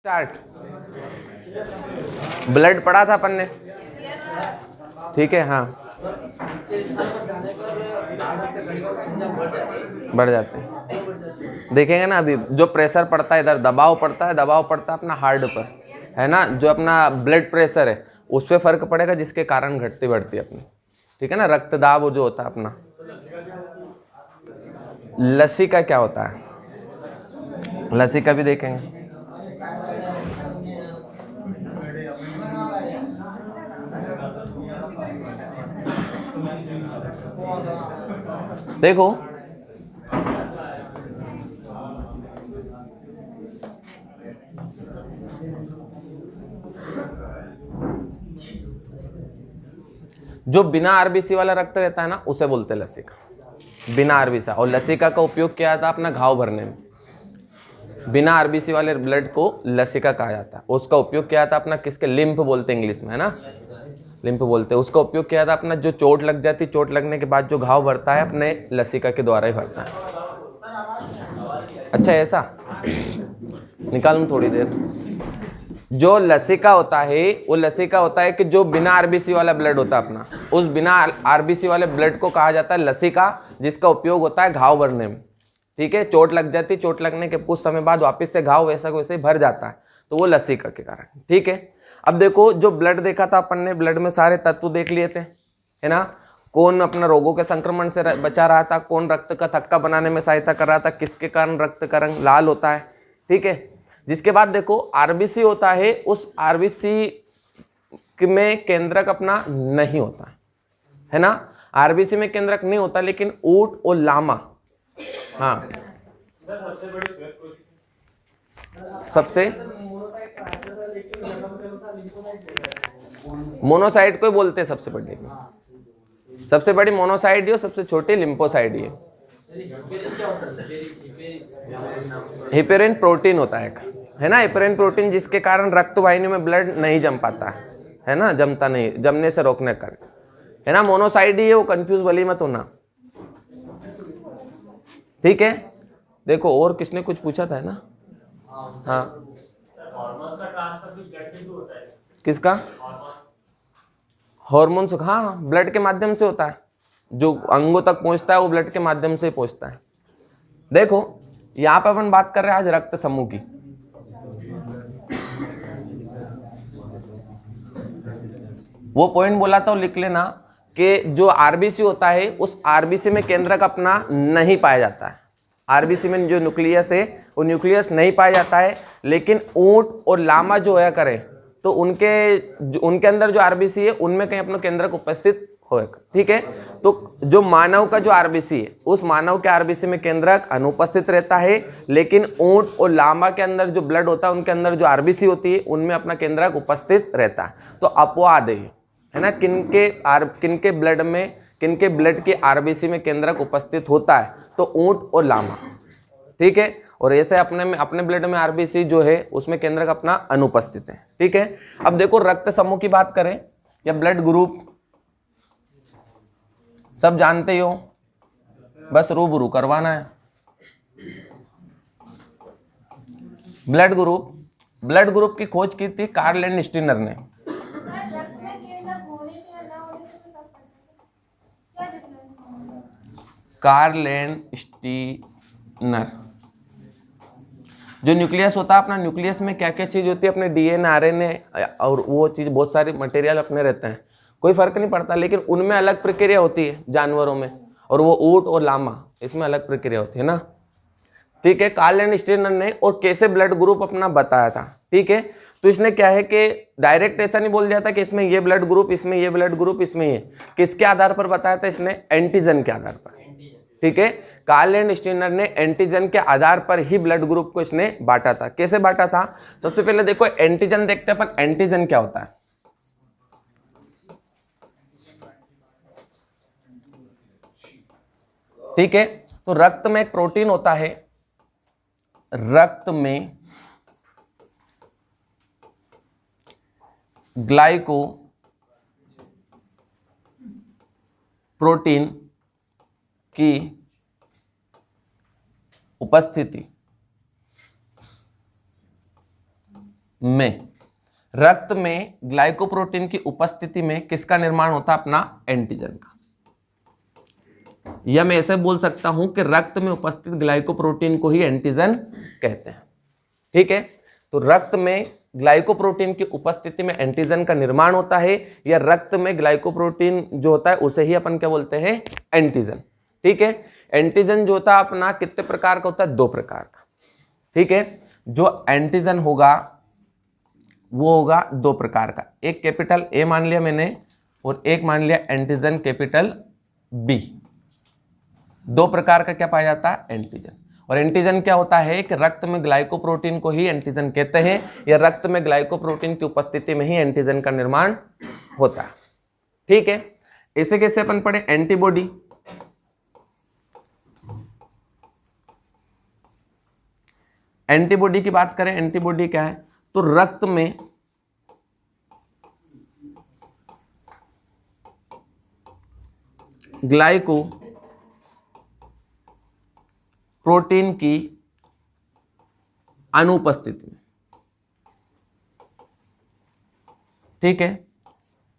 Start. Blood पढ़ा था अपन ने, ठीक है। हाँ, बढ़ जाते हैं। देखेंगे ना अभी जो प्रेशर पड़ता है, इधर दबाव पड़ता है, दबाव पड़ता है अपना हार्ट पर, है ना। जो अपना ब्लड प्रेशर है उस पर फर्क पड़ेगा, जिसके कारण घटती बढ़ती अपनी, ठीक है ना। रक्तदाब वो जो होता है अपना। लसीका क्या होता है, लसीका भी देखेंगे। देखो जो बिना आरबीसी वाला रक्त रहता है ना, उसे बोलते हैं लसीका, बिना आरबीसी। और लसीका का उपयोग किया था अपना घाव भरने में। बिना आरबीसी वाले ब्लड को लसीका कहा जाता है। उसका उपयोग किया था अपना किसके, लिम्फ बोलते हैं इंग्लिश में, है ना, लिम्फ बोलते हैं। उसका उपयोग किया था अपना जो चोट लग जाती, चोट लगने के बाद जो घाव भरता है अपने लसीका के द्वारा ही भरता है। अच्छा ऐसा निकालूं थोड़ी देर। जो लसीका होता है वो लसीका होता है कि जो बिना आरबीसी वाला ब्लड होता है अपना, उस बिना आरबीसी वाले ब्लड को कहा जाता है लसीका, जिसका उपयोग होता है घाव भरने में, ठीक है। चोट लग जाती, चोट लगने के कुछ समय बाद वापस से घाव वैसा वैसे ही भर जाता है, तो वो लसीका के कारण, ठीक है। अब देखो जो ब्लड देखा था अपन ने, ब्लड में सारे तत्व देख लिए थे, है ना। कौन अपना रोगों के संक्रमण से बचा रहा था, कौन रक्त का थक्का बनाने में सहायता कर रहा था, किसके कारण रक्त का रंग लाल होता है, ठीक है। जिसके बाद देखो आरबीसी होता है, उस आरबीसी में केंद्रक अपना नहीं होता है ना। आरबीसी में केंद्रक नहीं होता, लेकिन ऊंट और लामा, हाँ सबसे मोनोसाइट को बोलते हैं सबसे बड़ी, सबसे बड़ी मोनोसाइट ही हो, सबसे छोटी लिम्फोसाइट ही है। हिपेरिन प्रोटीन होता है ना, हिपेरिन प्रोटीन, जिसके कारण रक्त वाहिनी में ब्लड नहीं जम पाता है ना, जमता नहीं, जमने से रोकने कर, है ना। मोनोसाइट ही है वो, कंफ्यूज भली मत होना, ठीक है। देखो और किसने कुछ पूछा था, है ना। हाँ किसका, हार्मोन्स, हाँ ब्लड के माध्यम से होता है, जो अंगों तक पहुंचता है वो ब्लड के माध्यम से पहुंचता है। देखो यहां पर अपन बात कर रहे हैं आज रक्त समूह की। वो पॉइंट बोला था, लिख लेना कि जो आरबीसी होता है उस आरबीसी में केंद्रक अपना नहीं पाया जाता है। आरबीसी में जो न्यूक्लियस है वो न्यूक्लियस नहीं पाया जाता है, लेकिन ऊंट और लामा जो होया करे तो उनके अंदर जो आरबीसी है उनमें कहीं अपना केंद्रक उपस्थित होगा, ठीक है। तो जो मानव का जो आरबीसी है, उस मानव के आरबीसी में केंद्रक अनुपस्थित रहता है, लेकिन ऊंट और लामा के अंदर जो ब्लड होता है उनके अंदर जो आरबीसी होती है उनमें अपना केंद्रक उपस्थित रहता है। तो अपवाद है ना, किनके ब्लड में, किनके ब्लड के आरबीसी में केंद्रक उपस्थित होता है, तो ऊंट और लामा, ठीक है। और ऐसे अपने ब्लड में आरबीसी जो है उसमें केंद्रक अपना अनुपस्थित है, ठीक है। अब देखो रक्त समूह की बात करें या ब्लड ग्रुप, सब जानते ही हो, बस रूबरू करवाना है। ब्लड ग्रुप की खोज की थी कार्ल एंड स्टीनर ने। कार्ल एंड स्टीनर, जो न्यूक्लियस होता है अपना, न्यूक्लियस में क्या क्या चीज होती है, अपने डीएनए आरएनए और वो चीज, बहुत सारे मटेरियल अपने रहते हैं, कोई फर्क नहीं पड़ता, लेकिन उनमें अलग प्रक्रिया होती है जानवरों में, और वो ऊंट और लामा इसमें अलग प्रक्रिया होती है ना, ठीक है। कार्ल एंड स्टीनर ने और कैसे ब्लड ग्रुप अपना बताया था, ठीक है। तो इसने क्या है कि डायरेक्ट ऐसा नहीं बोल दिया था कि इसमें ये ब्लड ग्रुप, इसमें ये ब्लड ग्रुप, इसमें ये, किसके आधार पर बताया था इसने, एंटीजन के आधार पर, ठीक है। कार्ल एंड स्टीनर ने एंटीजन के आधार पर ही ब्लड ग्रुप को इसने बांटा था। कैसे बांटा था, सबसे पहले देखो एंटीजन देखते हैं अपन, एंटीजन क्या होता है, ठीक है। तो रक्त में एक प्रोटीन होता है, रक्त में ग्लाइको प्रोटीन की उपस्थिति में रक्त में ग्लाइकोप्रोटीन की उपस्थिति में किसका निर्माण होता है? अपना एंटीजन का। या मैं ऐसे बोल सकता हूं कि रक्त में उपस्थित ग्लाइकोप्रोटीन को ही एंटीजन कहते हैं। ठीक है, तो रक्त में ग्लाइकोप्रोटीन की उपस्थिति में एंटीजन का निर्माण होता है, या रक्त में ग्लाइकोप्रोटीन जो होता है उसे ही अपन क्या बोलते हैं? एंटीजन। ठीक है, एंटीजन जो होता है अपना कितने प्रकार का होता है? 2 प्रकार का। ठीक है, जो एंटीजन होगा वो होगा 2 प्रकार का, एक कैपिटल ए मान लिया मैंने और एक मान लिया एंटीजन कैपिटल बी। 2 प्रकार का क्या पाया जाता है? एंटीजन। और एंटीजन क्या होता है कि रक्त में ग्लाइकोप्रोटीन को ही एंटीजन कहते हैं, या रक्त में ग्लाइकोप्रोटीन की उपस्थिति में ही एंटीजन का निर्माण होता है। ठीक है, इसे कैसे अपन पढ़े? एंटीबॉडी। एंटीबॉडी की बात करें, एंटीबॉडी क्या है? तो रक्त में ग्लाइको प्रोटीन की अनुपस्थिति में, ठीक है,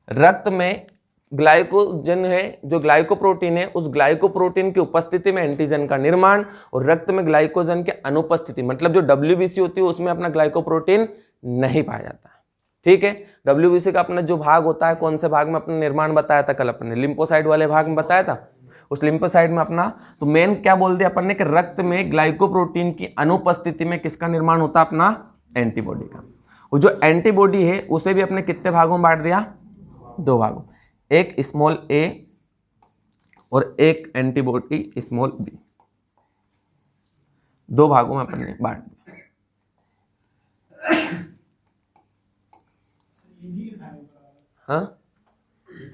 रक्त में ग्लाइकोजन है, जो ग्लाइकोप्रोटीन है, उस ग्लाइकोप्रोटीन की उपस्थिति में एंटीजन का निर्माण, और रक्त में ग्लाइकोजन के अनुपस्थिति मतलब जो WBC होती है उसमें अपना ग्लाइकोप्रोटीन नहीं पाया जाता है। ठीक है, WBC का अपना जो भाग होता है, कौन से भाग में अपना निर्माण बताया था कल अपन ने? लिम्फोसाइट वाले भाग में बताया था। उस लिम्फोसाइट में अपना तो मेन क्या बोल दिया अपन ने कि रक्त में ग्लाइकोप्रोटीन की अनुपस्थिति में किसका निर्माण होता है? अपना एंटीबॉडी का। वो जो एंटीबॉडी है उसे भी अपने कितने भागों में बांट दिया? 2 भागों, एक स्मॉल ए और एक एंटीबॉडी स्मॉल बी। 2 भागों में अपन ने बांट दिया।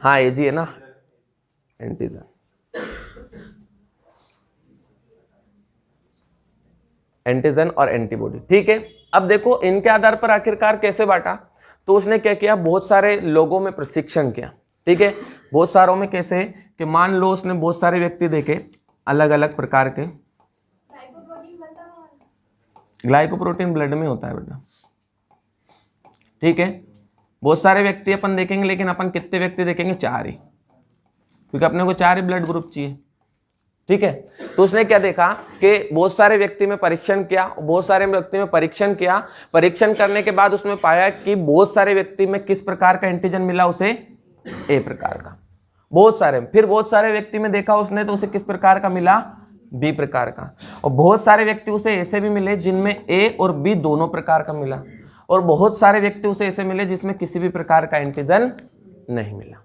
हाँ एजी है ना, एंटीजन। एंटीजन और एंटीबॉडी। ठीक है, अब देखो इनके आधार पर आखिरकार कैसे बांटा? तो उसने क्या किया? बहुत सारे लोगों में प्रशिक्षण किया। ठीक है, बहुत सारों में कैसे कि मान लो उसने बहुत सारे व्यक्ति देखे अलग अलग प्रकार के। ग्लाइकोप्रोटीन ब्लड में होता है बेटा। ठीक है, बहुत सारे व्यक्ति अपन देखेंगे, लेकिन अपन कितने व्यक्ति देखेंगे? 4 ही, क्योंकि अपने को 4 ही ब्लड ग्रुप चाहिए। ठीक है, तो उसने क्या देखा कि बहुत सारे व्यक्ति में परीक्षण किया, बहुत सारे व्यक्ति में परीक्षण किया। परीक्षण करने के बाद उसमें पाया कि बहुत सारे व्यक्ति में किस प्रकार का एंटीजन मिला? उसे ए प्रकार का। बहुत सारे, फिर बहुत सारे व्यक्ति में देखा उसने तो उसे किस प्रकार का मिला? बी प्रकार का। और बहुत सारे व्यक्ति उसे ऐसे भी मिले जिनमें ए और बी दोनों प्रकार का मिला, और बहुत सारे व्यक्ति उसे ऐसे मिले जिसमें किसी भी प्रकार का एंटीजन नहीं मिला।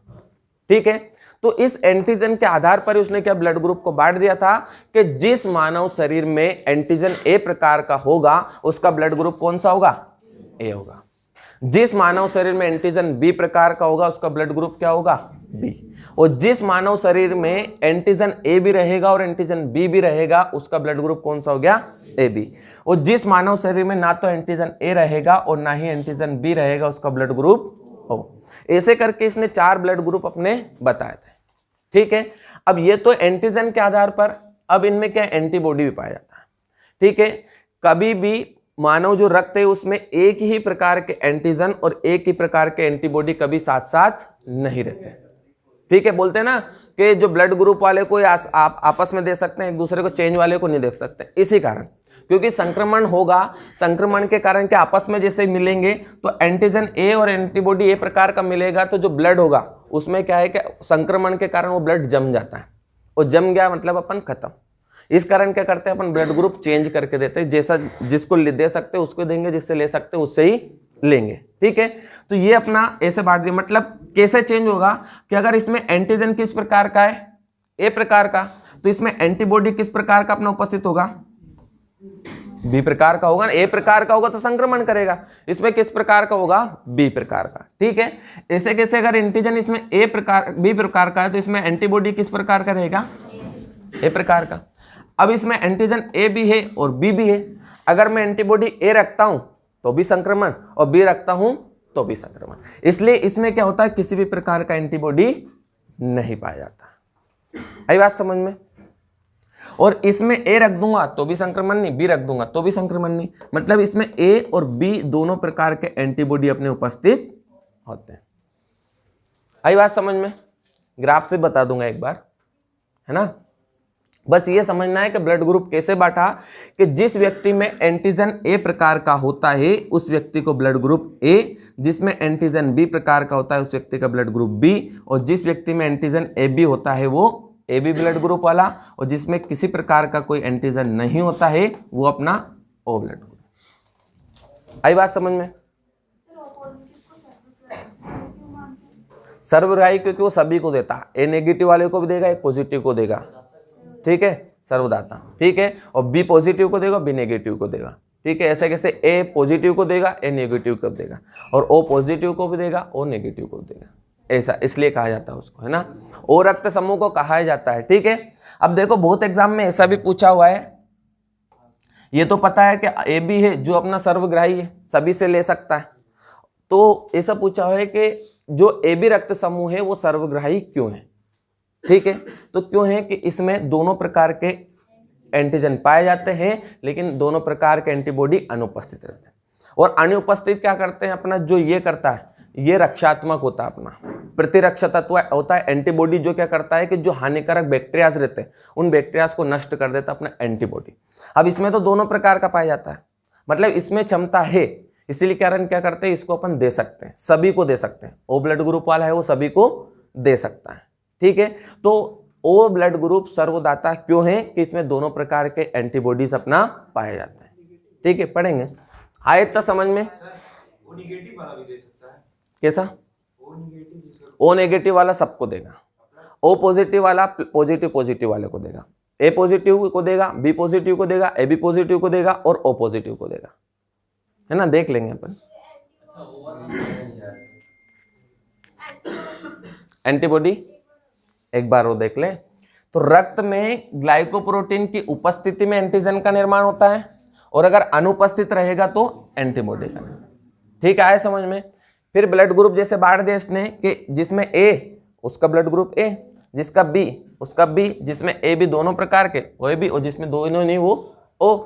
ठीक है, तो इस एंटीजन के आधार पर उसने क्या ब्लड ग्रुप को बांट दिया था कि जिस मानव शरीर में एंटीजन ए प्रकार का होगा उसका ब्लड ग्रुप कौन सा होगा? ए होगा। जिस मानव शरीर में एंटीजन बी प्रकार का होगा उसका ब्लड ग्रुप क्या होगा? बी। और जिस मानव शरीर में एंटीजन ए भी रहेगा और एंटीजन बी भी रहेगा उसका ब्लड ग्रुप कौन सा हो गया? A B. और जिस मानव शरीर में ना तो एंटीजन ए रहेगा और ना ही एंटीजन बी रहेगा उसका ब्लड ग्रुप ओ। ऐसे करके इसने 4 ब्लड ग्रुप अपने बताए थे। ठीक है, अब ये तो एंटीजन के आधार पर, अब इनमें क्या एंटीबॉडी भी पाया जाता है। ठीक है, कभी भी मानव जो रक्त है उसमें एक ही प्रकार के एंटीजन और एक ही प्रकार के एंटीबॉडी कभी साथ साथ नहीं रहते। ठीक है, बोलते हैं ना कि जो ब्लड ग्रुप वाले को आप आपस में दे सकते हैं, एक दूसरे को चेंज वाले को नहीं देख सकते। इसी कारण, क्योंकि संक्रमण होगा, संक्रमण के कारण के आपस में जैसे मिलेंगे तो एंटीजन ए और एंटीबॉडी ए प्रकार का मिलेगा, तो जो ब्लड होगा उसमें क्या है कि संक्रमण के कारण वो ब्लड जम जाता है, और जम गया मतलब अपन खत्म। इस कारण क्या करते हैं अपन ब्लड ग्रुप चेंज करके देते हैं, जैसा जिसको दे सकते हैं उसको देंगे, जिससे ले सकते हैं उससे ही लेंगे। ठीक है, तो ये अपना ऐसे बांट दिया। मतलब कैसे चेंज होगा कि अगर इसमें एंटीजन किस प्रकार का है? ए प्रकार का, तो इसमें एंटीबॉडी किस प्रकार का अपना उपस्थित होगा? बी प्रकार का होगा ना। ए प्रकार का होगा तो संक्रमण करेगा, इसमें किस प्रकार का होगा? बी प्रकार का। ठीक है, ऐसे कैसे अगर एंटीजन इसमें ए प्रकार बी प्रकार का है तो इसमें एंटीबॉडी किस प्रकार का रहेगा? ए प्रकार का। अब इसमें एंटीजन ए भी है और बी भी है। अगर मैं एंटीबॉडी ए रखता हूं तो भी संक्रमण, और बी रखता हूं तो भी संक्रमण। इसलिए इसमें क्या होता है? किसी भी प्रकार का एंटीबॉडी नहीं पाया जाता। आई बात समझ में? और इसमें ए रख दूंगा तो भी संक्रमण नहीं, बी रख दूंगा तो भी संक्रमण नहीं, मतलब इसमें ए और बी दोनों प्रकार के एंटीबॉडी अपने उपस्थित होते हैं। आई बात समझ में? ग्राफ से बता दूंगा एक बार, है ना। बस ये समझना है कि ब्लड ग्रुप कैसे बांटा, कि जिस व्यक्ति में एंटीजन ए प्रकार का होता है उस व्यक्ति को ब्लड ग्रुप ए, जिसमें एंटीजन बी प्रकार का होता है उस व्यक्ति का ब्लड ग्रुप बी, और जिस व्यक्ति में एंटीजन ए बी होता है वो ए बी ब्लड ग्रुप वाला, और जिसमें किसी प्रकार का कोई एंटीजन नहीं होता है वो अपना ओ ब्लड ग्रुप। आई बात समझ में? सर्वग्राही क्योंकि वो सभी को देता है, ए नेगेटिव वाले को भी देगा, एक पॉजिटिव को देगा, ठीक है, सर्वदाता, ठीक है, और बी पॉजिटिव को देगा, बी नेगेटिव को देगा, ठीक है। ऐसे कैसे ए पॉजिटिव को देगा, ए नेगेटिव को देगा, और ओ पॉजिटिव को भी देगा, ओ नेगेटिव को देगा, ऐसा इसलिए कहा जाता है उसको, है ना, ओ रक्त समूह को कहा जाता है, ठीक है। अब देखो बहुत एग्जाम में ऐसा भी पूछा हुआ है, ये तो पता है कि ए बी है जो अपना सर्वग्राही है, सभी से ले सकता है, तो ऐसा पूछा हुआ है कि जो ए बी रक्त समूह है वो सर्वग्राही क्यों है, ठीक है। तो क्यों है कि इसमें दोनों प्रकार के एंटीजन पाए जाते हैं लेकिन दोनों प्रकार के एंटीबॉडी अनुपस्थित रहते हैं, और अनुपस्थित क्या करते हैं, अपना जो ये करता है ये रक्षात्मक होता है, अपना प्रतिरक्षा तत्व होता है। एंटीबॉडी जो क्या करता है कि जो हानिकारक बैक्टीरियाज रहते हैं उन बैक्टीरियाज को नष्ट कर देता है अपना एंटीबॉडी। अब इसमें तो दोनों प्रकार का पाया जाता है, मतलब इसमें क्षमता है, इसीलिए कारण क्या करते हैं, इसको अपन दे सकते हैं, सभी को दे सकते हैं। ओ ब्लड ग्रुप वाला है वो सभी को दे सकता है, ठीक है। तो ओ ब्लड ग्रुप सर्वदाता क्यों है कि इसमें दोनों प्रकार के एंटीबॉडीज अपना पाए जाते हैं, ठीक है, पढ़ेंगे। आए तो समझ में? ओ नेगेटिव वाला भी दे सकता है, कैसा? ओ नेगेटिव वाला सबको देगा, ओ पॉजिटिव वाला पॉजिटिव वाले को देगा, ए पॉजिटिव को देगा, बी पॉजिटिव को देगा, ए बी पॉजिटिव को देगा, और ओ पॉजिटिव को देगा, है ना, देख लेंगे अपन। एंटीबॉडी एक बार वो देख ले। तो रक्त में ग्लाइकोप्रोटीन की उपस्थिति में एंटीजन का निर्माण होता है, और अगर अनुपस्थित रहेगा तो एंटीबॉडी का, ठीक है, समझ में। फिर ब्लड ग्रुप जैसे बांट दिया इसने कि जिसमें ए उसका ब्लड ग्रुप ए, जिसका बी उसका बी, जिसमें ए बी दोनों प्रकार के वो ए बी, और जिसमें दोनों नहीं वो ओ।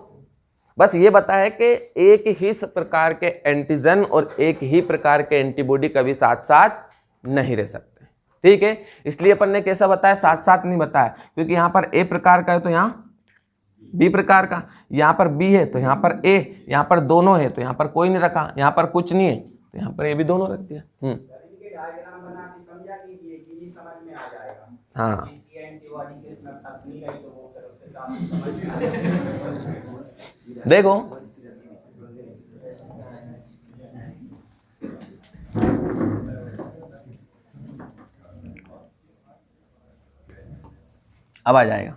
बस ये बताया कि एक ही प्रकार के एंटीजन और एक ही प्रकार के एंटीबॉडी कभी साथ साथ नहीं रह सकते, ठीक है। इसलिए अपन ने कैसा बताया, साथ साथ नहीं बताया, क्योंकि यहाँ पर ए प्रकार का है तो यहाँ बी प्रकार का, यहाँ पर बी है तो यहाँ पर ए, यहाँ पर दोनों है तो यहाँ पर कोई नहीं रखा, यहाँ पर कुछ नहीं है तो यहाँ पर ए भी दोनों रख दिया। हाँ देखो अब आ जाएगा।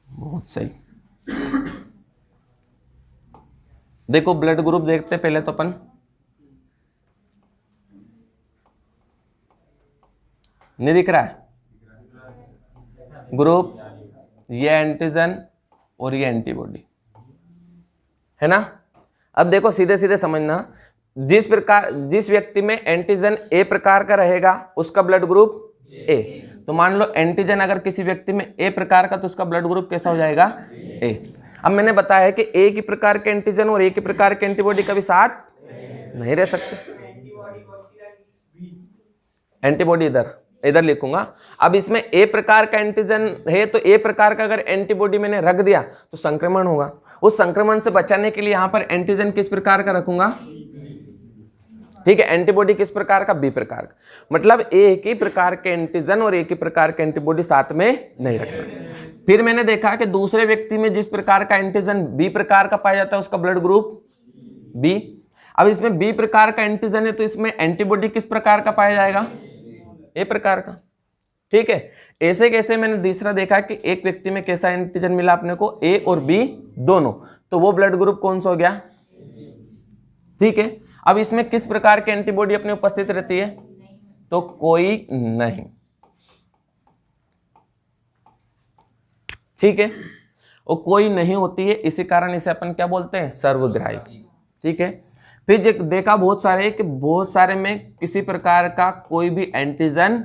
बहुत सही। देखो ब्लड ग्रुप देखते पहले तो अपन, नहीं दिख रहा है ग्रुप, ये एंटीजन और ये एंटीबॉडी, है ना। अब देखो सीधे सीधे समझना, जिस व्यक्ति में एंटीजन ए प्रकार का रहेगा उसका ब्लड ग्रुप ए। तो मान लो एंटीजन अगर किसी व्यक्ति में ए प्रकार का तो उसका ब्लड ग्रुप कैसा हो जाएगा, ए। अब मैंने बताया है कि एक ही प्रकार के एंटीजन और एक ही प्रकार के एंटीबॉडी कभी साथ नहीं रह सकते। एंटीबॉडी इधर लिखूंगा। अब इसमें ए प्रकार का एंटीजन है तो ए प्रकार का अगर एंटीबॉडी मैंने रख दिया तो संक्रमण होगा। उस संक्रमण से बचाने के लिए यहां पर एंटीजन किस प्रकार का रखूंगा, ठीक है, एंटीबॉडी किस प्रकार का, बी प्रकार का। मतलब एक ही प्रकार के एंटीजन और एक ही प्रकार के एंटीबॉडी साथ में नहीं रखना। फिर मैंने देखा कि दूसरे व्यक्ति में जिस प्रकार का एंटीजन बी प्रकार का पाया जाता है उसका ब्लड ग्रुप बी। अब इसमें बी प्रकार का एंटीजन है तो इसमें एंटीबॉडी किस प्रकार का पाया जाएगा, ए प्रकार का, ठीक है। ऐसे कैसे मैंने तीसरा देखा कि एक व्यक्ति में कैसा एंटीजन मिला अपने को, ए और बी दोनों, तो वो ब्लड ग्रुप कौन सा हो गया, ठीक है। अब इसमें किस प्रकार की एंटीबॉडी अपने उपस्थित रहती है, तो कोई नहीं, ठीक है, वो कोई नहीं होती है, इसी कारण इसे अपन क्या बोलते हैं, सर्वग्राही, ठीक है। फिर देखा बहुत सारे कि बहुत सारे में किसी प्रकार का कोई भी एंटीजन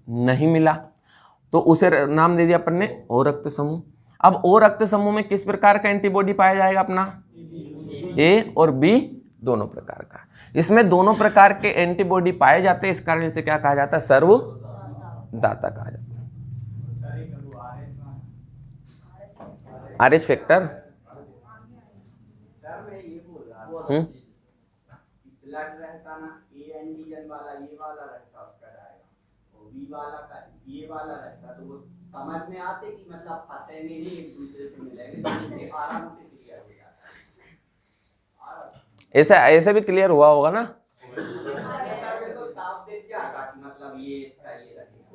नहीं मिला तो उसे नाम दे दिया अपन ने ओ रक्त समूह। अब ओ रक्त समूह में किस प्रकार का एंटीबॉडी पाया जाएगा अपना? ए और बी दोनों प्रकार का। इसमें दोनों प्रकार के एंटीबॉडी पाए जाते हैं, इस कारण इसे क्या कहा जाता है? सर्वदाता कहा जाता है। RH फैक्टर ब्लड रहता ना, ए एंटीजन वाला ये वाला रहता उसका डायग्राम, और बी वाला का ये वाला रहता, तो वो समझ में आते कि मतलब फंसे नहीं, एक दूसरे से मिलेंगे तो आराम से क्लियर हो जाता है। ऐसा ऐसे भी क्लियर हुआ होगा ना? तो साफ देख जाएगा कि मतलब ये इसका ये रहेगा,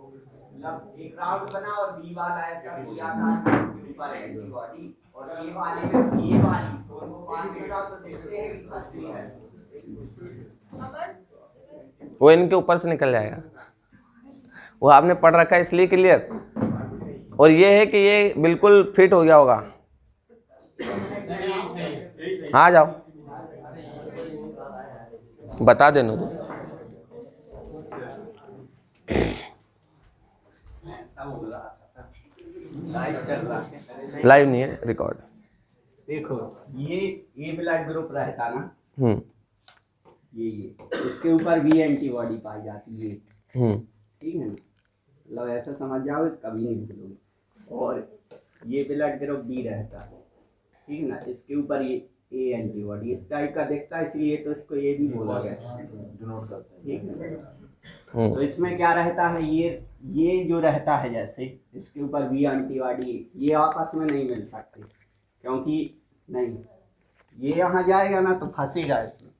मतलब एक राउंड बना और बी वाला ऐसा किया था के ऊपर एंटीबॉडी, और ए वाले में ये वाली दोनों पास मिला तो देखते हैं कि फंसती है, वो इनके ऊपर से निकल जाएगा। वो आपने पढ़ रखा है इसलिए क्लियर। और ये है कि ये बिल्कुल फिट हो गया होगा। आ जाओ बता देना तो। लाइव चल रहा है, लाइव नहीं है, रिकॉर्ड। देखो ये ब्लड ग्रुप रहता ना, ये इसके ऊपर भी एंटीबॉडी पाई जाती है, ठीक है ना, मतलब ऐसा समझ जाओ कभी नहीं भूलोगे। और ये ब्लड ग्रुप बी रहता है, ठीक है ना, इसके ऊपर ये ए एंटीबॉडी इस टाइप का दिखता है, इसलिए तो इसको ये भी बोला गया, ठीक है। तो इसमें क्या रहता है, ये जो रहता है जैसे इसके ऊपर बी एंटीबॉडी, ये आपस में नहीं मिल सकते, क्योंकि नहीं ये यहाँ जाएगा ना तो फंसेगा इसमें,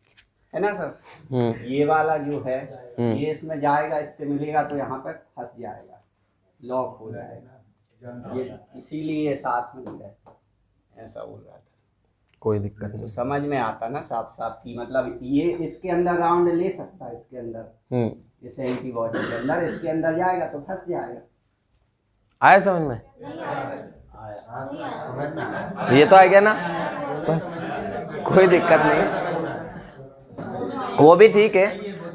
है ना सर। ये वाला जो है ये इसमें जाएगा, इससे मिलेगा तो यहाँ पर फंस जाएगा, लॉक हो जाएगा, ये इसीलिए साथ में नहीं रहता, ऐसा बोल रहा था। कोई दिक्कत तो नहीं। समझ में आता ना साफ साफ की मतलब ये इसके अंदर राउंड ले सकता है, इसके अंदर इस एंटीबॉडी के अंदर, इसके अंदर जाएगा तो फंस जाएगा। आया समझ में? ये तो आ गया ना, बस कोई दिक्कत नहीं, वो भी ठीक है।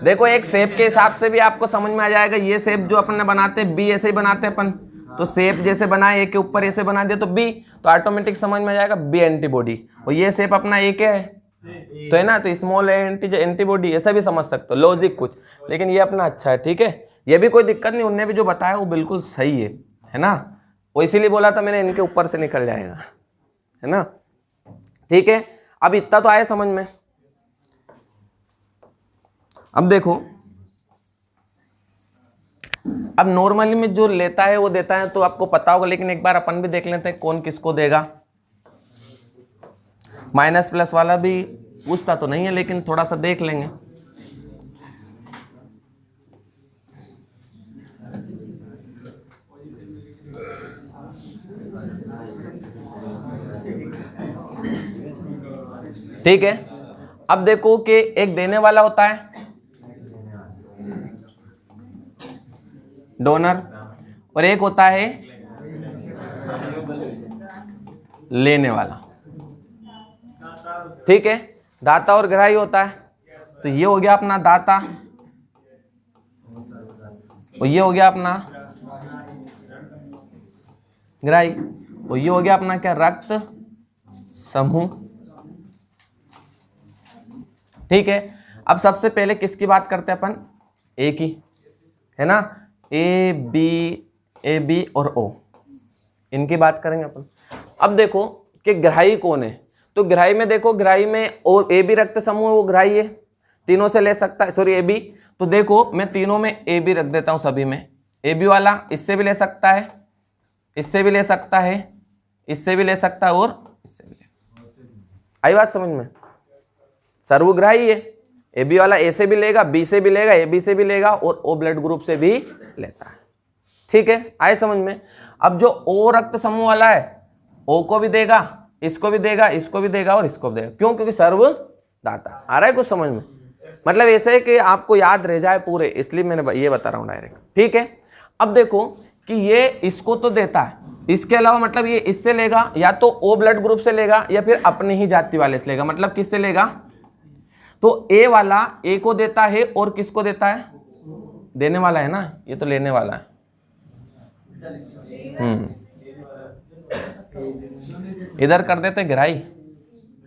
देखो एक शेप के हिसाब से भी आपको समझ में आ जाएगा। ये शेप जो अपन ने बनाते हैं बी ऐसे ही बनाते हैं अपन, तो शेप जैसे बनाए ए के ऊपर ऐसे बना दिया तो बी, तो ऑटोमेटिक समझ में आ जाएगा बी एंटीबॉडी। और ये शेप अपना ए के है तो है ना, तो स्मॉल एंटीबॉडी ऐसा भी समझ सकते हो, लॉजिक कुछ, लेकिन ये अपना अच्छा है, ठीक है, ये भी कोई दिक्कत नहीं। उनने भी जो बताया वो बिल्कुल सही है ना, वो इसीलिए बोला था मैंने इनके ऊपर से निकल जाएगा, है ना, ठीक है। अब इतना तो आया समझ में। अब देखो, अब नॉर्मली में जो लेता है वो देता है तो आपको पता होगा, लेकिन एक बार अपन भी देख लेते हैं कौन किसको देगा। माइनस प्लस वाला भी पूछता तो नहीं है, लेकिन थोड़ा सा देख लेंगे। ठीक है, अब देखो कि एक देने वाला होता है डोनर और एक होता है लेने वाला, ठीक है, दाता और ग्राही होता है। तो ये हो गया अपना दाता और ये हो गया अपना ग्राही, और ये हो गया अपना क्या, रक्त समूह, ठीक है। अब सबसे पहले किसकी बात करते हैं अपन, ए की, है ना, ए बी और ओ, इनकी बात करेंगे अपन। अब देखो कि ग्राही कौन है, तो ग्राही में देखो, ग्राही में और ए बी रक्त समूह है, वो ग्राही है, तीनों से ले सकता है, सॉरी ए बी। तो देखो मैं तीनों में ए बी रख देता हूं, सभी में ए बी वाला इससे भी ले सकता है, इससे भी ले सकता है, इससे भी ले सकता है और इससे भी ले। आई बात समझ में? सर्वग्राही है, ए बी वाला ए से भी लेगा, बी से भी लेगा, ए बी से भी लेगा और ओ ब्लड ग्रुप से भी लेता है, ठीक है, आए समझ में। अब जो ओ रक्त समूह वाला है, ओ को भी देगा, इसको भी देगा, इसको भी देगा और इसको भी देगा, क्यों? क्योंकि सर्वदाता। आ रहा है कुछ समझ में? मतलब ऐसे है कि आपको याद रह जाए पूरे, इसलिए मैंने ये बता रहा हूं डायरेक्ट, ठीक है। अब देखो कि ये इसको तो देता है, इसके अलावा मतलब ये इससे लेगा, या तो ओ ब्लड ग्रुप से लेगा या फिर अपने ही जाति वाले से लेगा। मतलब किससे लेगा, तो ए वाला ए को देता है और किसको देता है, देने वाला है ना, ये तो लेने वाला है। इधर कर देते गहराई,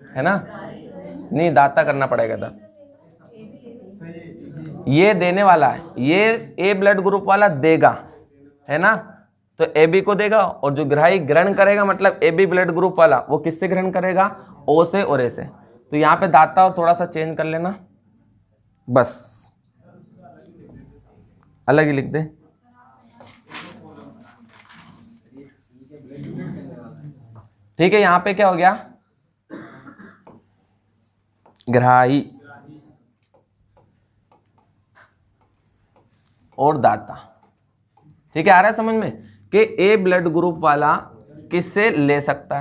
है ना, नहीं दाता करना पड़ेगा इधर। ये देने वाला है, ये ए ब्लड ग्रुप वाला देगा, है ना, तो ए बी को देगा, और जो ग्राही ग्रहण करेगा मतलब ए बी ब्लड ग्रुप वाला, वो किससे ग्रहण करेगा, ओ से और ए से। तो यहाँ पे दाता और थोड़ा सा चेंज कर लेना, बस अलग ही लिख दे। ठीक है, यहां पे क्या हो गया, ग्राही और दाता। ठीक है, आ रहा है समझ में कि ए ब्लड ग्रुप वाला किससे ले सकता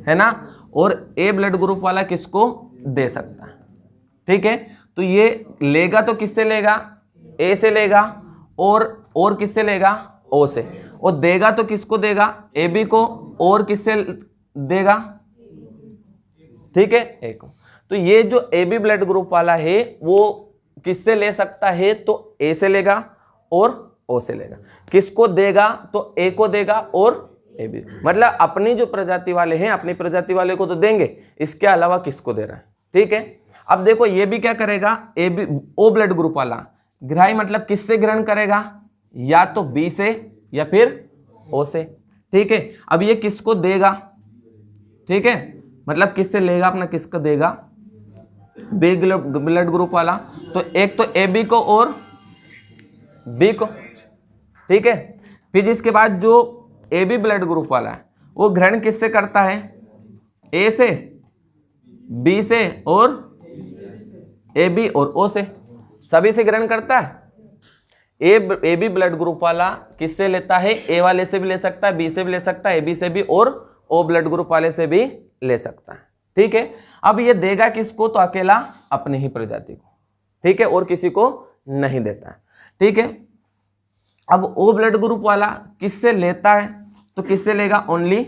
है ना, और ए ब्लड ग्रुप वाला किसको दे सकता है। ठीक है, तो ये लेगा तो किससे लेगा, ए से लेगा, और किससे लेगा, ओ से, और देगा तो किसको देगा, ए बी को, और किससे देगा, ठीक है, ए को। तो ये जो ए बी ब्लड ग्रुप वाला है वो किससे ले सकता है, तो ए से लेगा और ओ से लेगा। किसको देगा, तो ए को देगा और ए बी, मतलब अपनी जो प्रजाति वाले हैं अपनी प्रजाति वाले को तो देंगे, इसके अलावा किसको दे रहा है। ठीक है, अब देखो ये भी क्या करेगा, A B O blood group वाला ग्राही मतलब किससे ग्रहण करेगा, या तो बी से या फिर ओ से। ठीक है, अब ये किसको देगा, ठीक है, मतलब किससे लेगा अपना, किसको देगा, बी ब्लड ग्रुप वाला, तो एक तो ए बी को और बी को। ठीक है, फिर इसके बाद जो ए बी ब्लड ग्रुप वाला है वो ग्रहण किससे करता है, ए से, बी से और ए बी और ओ से, सभी से ग्रहण करता है। ए बी ब्लड ग्रुप वाला किससे लेता है, ए वाले से भी ले सकता है, बी से भी ले सकता है, ए बी से भी, और ओ ब्लड ग्रुप वाले से भी ले सकता है। ठीक है, अब ये देगा किसको, तो अकेला अपनी ही प्रजाति को। ठीक है, और किसी को नहीं देता है। ठीक है, अब ओ ब्लड ग्रुप वाला किससे लेता है, तो किससे लेगा, ओनली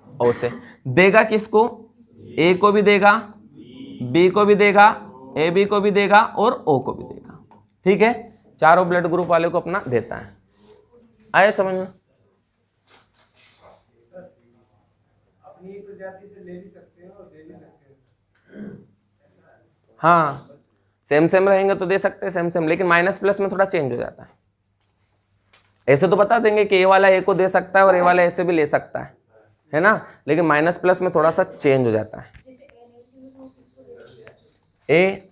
ओ से। देगा किसको, ए को भी देगा, बी को भी देगा, ए बी को भी देगा और ओ को भी देगा। ठीक है, चारों ब्लड ग्रुप वाले को अपना देता है। आए समझ में, अपनी प्रजाति से ले भी सकते हैं और दे भी सकते हैं। हाँ सेम सेम रहेंगे तो दे सकते हैं सेम सेम, लेकिन माइनस प्लस में थोड़ा चेंज हो जाता है। ऐसे तो बता देंगे कि ए वाला ए को दे सकता है और ए वाला ए से भी ले सकता है ना, लेकिन माइनस प्लस में थोड़ा सा चेंज हो जाता है। ए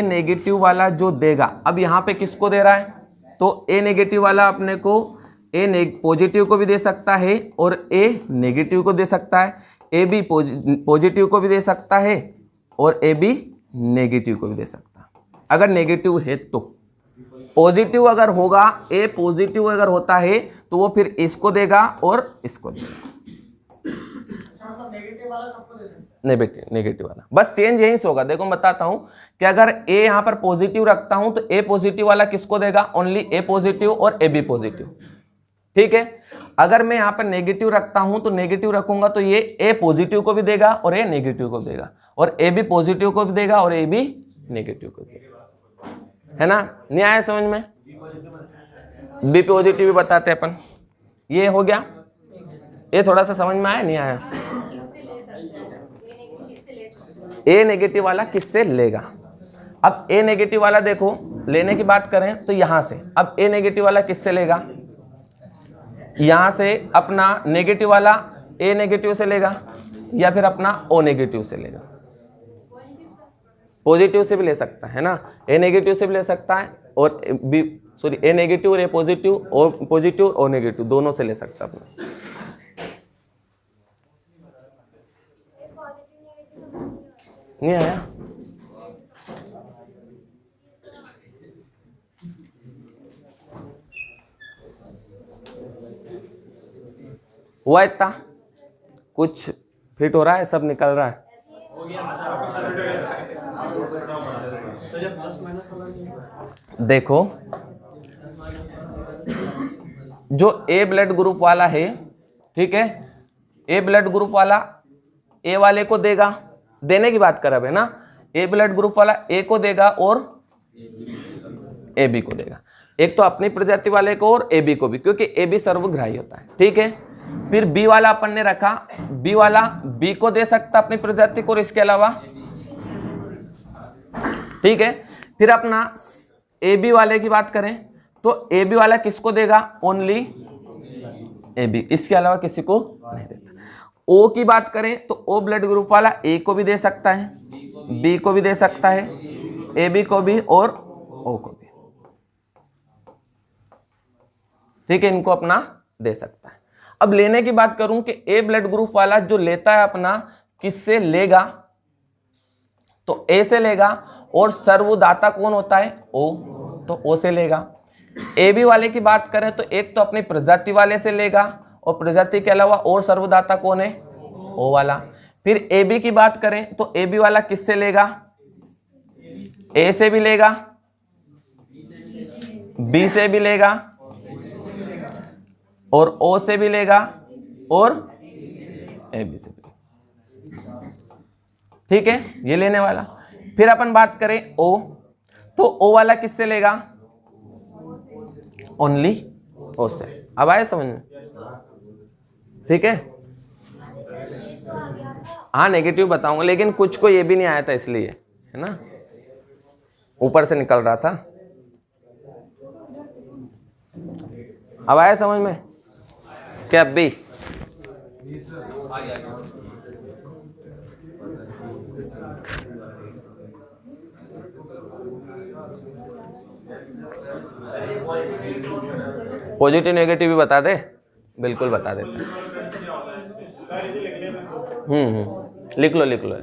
नेगेटिव वाला जो देगा, अब यहाँ पे किसको दे रहा है, तो ए नेगेटिव वाला अपने को पॉजिटिव को भी दे सकता है और ए नेगेटिव को दे सकता है, ए बी पॉजिटिव को भी दे सकता है और ए बी नेगेटिव को भी दे सकता है। अगर नेगेटिव है तो, पॉजिटिव अगर होगा, ए पॉजिटिव अगर होता है तो वो फिर इसको देगा और इसको देगा। नेगेटिव वाला बस चेंज यहीं से होगा। देखो मैं बताता हूं कि अगर ए यहां पर पॉजिटिव रखता हूं तो ए पॉजिटिव वाला किसको देगा, ओनली ए पॉजिटिव और ए बी पॉजिटिव। ठीक है, अगर मैं यहां पर नेगेटिव रखता हूं तो नेगेटिव रखूंगा तो ये ए पॉजिटिव को भी देगा और ए नेगेटिव को देगा, और ए बी पॉजिटिव को भी देगा और ए बी नेगेटिव को देगा, है ना। नहीं आया समझ में, बी पॉजिटिव भी बताते हैं अपन। ये हो गया, ये थोड़ा सा समझ में आया, नहीं आया। ए नेगेटिव वाला किससे लेगा, अब ए नेगेटिव वाला देखो लेने की बात करें तो यहां से, अब ए नेगेटिव वाला किससे लेगा, यहां से अपना नेगेटिव वाला ए नेगेटिव से लेगा या फिर अपना ओ नेगेटिव से लेगा। पॉजिटिव से भी ले सकता है ना, ए नेगेटिव से भी ले सकता है और बी सॉरी ए नेगेटिव और ए पॉजिटिव और पॉजिटिव और नेगेटिव दोनों से ले सकता है अपना। नहीं आया, हुआ इतना कुछ फिट हो रहा है, सब निकल रहा है। देखो जो ए ब्लड ग्रुप वाला है, ठीक है, ए ब्लड ग्रुप वाला ए वाले को देगा, देने की बात कर रहे हैं ना, ए ब्लड ग्रुप वाला ए को देगा और ए बी को देगा। एक तो अपनी प्रजाति वाले को और ए बी को भी, क्योंकि ए बी सर्वग्राही होता है। ठीक है, फिर बी वाला अपन ने रखा, बी वाला बी को दे सकता अपनी प्रजाति को और इसके अलावा। ठीक है, फिर अपना ए बी वाले की बात करें तो ए बी वाला किसको देगा? ओनली ए बी, इसके अलावा किसी को नहीं देता। ओ की बात करें तो ओ ब्लड ग्रुप वाला ए को भी दे सकता है, बी को भी दे सकता है, ए बी को भी और ओ को भी। ठीक है, इनको अपना दे सकता है। अब लेने की बात करूं कि ए ब्लड ग्रुप वाला जो लेता है अपना किससे लेगा? तो ए से लेगा, और सर्वदाता कौन होता है? ओ, तो ओ से लेगा। ए बी वाले की बात करें तो एक तो अपनी प्रजाति वाले से लेगा, और प्रजाति के अलावा और सर्वदाता कौन है? ओ वाला। फिर ए बी की बात करें तो ए बी वाला किससे लेगा? ए से भी लेगा, बी से भी लेगा, और ओ से भी लेगा, और ए बी से भी। ठीक है, ये लेने वाला। फिर अपन बात करें ओ, तो ओ वाला किससे लेगा? ओनली ओ से। अब आए समझ में? ठीक है, हाँ नेगेटिव बताऊंगा, लेकिन कुछ को ये भी नहीं आया था इसलिए, है ना, ऊपर से निकल रहा था। अब आया समझ में? क्या बी? पॉजिटिव नेगेटिव भी बता दे? बिल्कुल बता देते हैं। लिख लो लिख लो।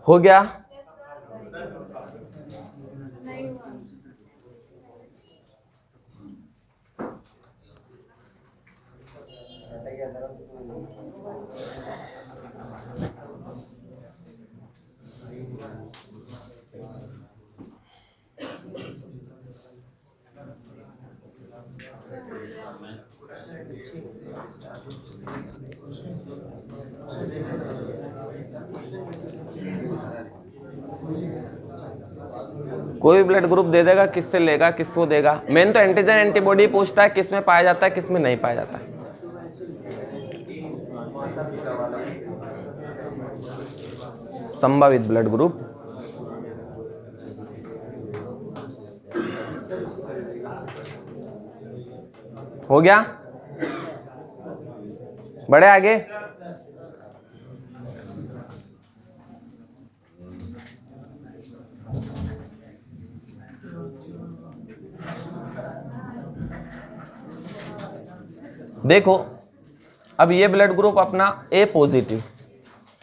हो गया? कोई ब्लड ग्रुप दे देगा, किससे लेगा, किसको देगा। मेन तो एंटीजन एंटीबॉडी पूछता है किस में पाया जाता है, किस में नहीं पाया जाता है। संभावित ब्लड ग्रुप। हो गया? बढ़े आगे? देखो, अब ये ब्लड ग्रुप अपना ए पॉजिटिव,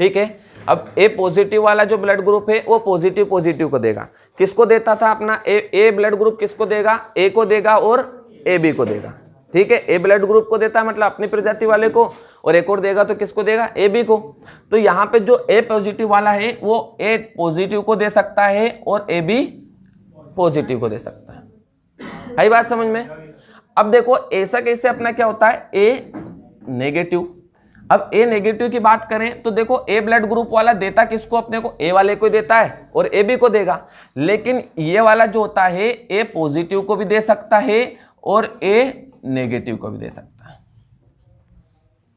ठीक है। अब ए पॉजिटिव वाला जो ब्लड ग्रुप है वो पॉजिटिव पॉजिटिव को देगा। किसको देता था अपना ए ब्लड ग्रुप किसको देगा? ए को देगा और ए बी को देगा, ठीक है। ए ब्लड ग्रुप को देता है मतलब अपनी प्रजाति वाले को, और एक और देगा तो किसको देगा? ए बी को। तो यहाँ पे जो ए पॉजिटिव वाला है वो ए पॉजिटिव को दे सकता है और ए बी पॉजिटिव को दे सकता है। आई बात समझ में? अब देखो ऐसा कैसे अपना क्या होता है, ए नेगेटिव। अब ए नेगेटिव की बात करें तो देखो ए ब्लड ग्रुप वाला देता किसको? अपने को ए वाले को देता है और ए बी को देगा। लेकिन ये वाला जो होता है ए पॉजिटिव को भी दे सकता है और ए नेगेटिव को भी दे सकता है,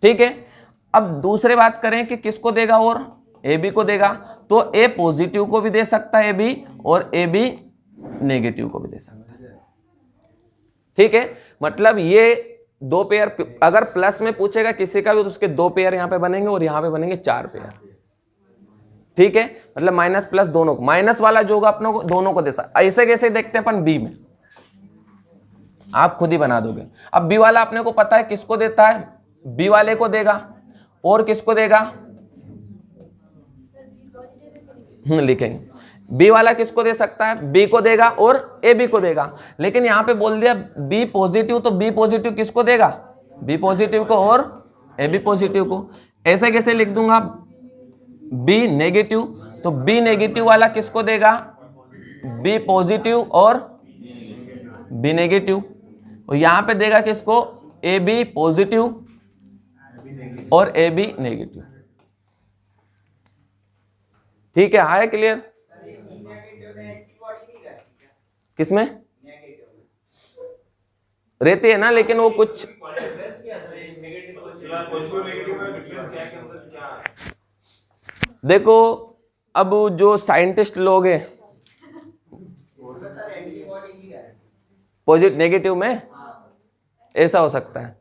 ठीक है। अब दूसरी बात करें कि किसको देगा? और ए बी को देगा। तो ए पॉजिटिव को भी दे सकता है ए बी, और ए बी नेगेटिव को भी दे सकता है, ठीक है। मतलब ये दो पेयर, अगर प्लस में पूछेगा किसी का भी तो उसके दो पेयर यहां पे बनेंगे और यहां पे बनेंगे चार पेयर, ठीक है। मतलब माइनस प्लस दोनों को, माइनस वाला जो होगा अपनों को दोनों को दे सकता। ऐसे कैसे देखते हैं अपन बी में, आप खुद ही बना दोगे। अब बी वाला अपने को पता है किसको देता है, बी वाले को देगा और किसको देगा, लिखेंगे। बी वाला किसको दे सकता है, बी को देगा और ए बी को देगा। लेकिन यहां पे बोल दिया बी पॉजिटिव, तो बी पॉजिटिव किसको देगा, बी पॉजिटिव को और ए बी पॉजिटिव को। ऐसे कैसे लिख दूंगा, बी नेगेटिव, तो बी नेगेटिव वाला किसको देगा, बी पॉजिटिव और बी नेगेटिव, और यहां पे देगा किसको, ए बी पॉजिटिव और ए बी नेगेटिव। ठीक है, आया क्लियर। किसमें रहती है ना, लेकिन वो कुछ देखो, अब जो साइंटिस्ट लोग हैं पॉजिटिव नेगेटिव में ऐसा हो सकता है।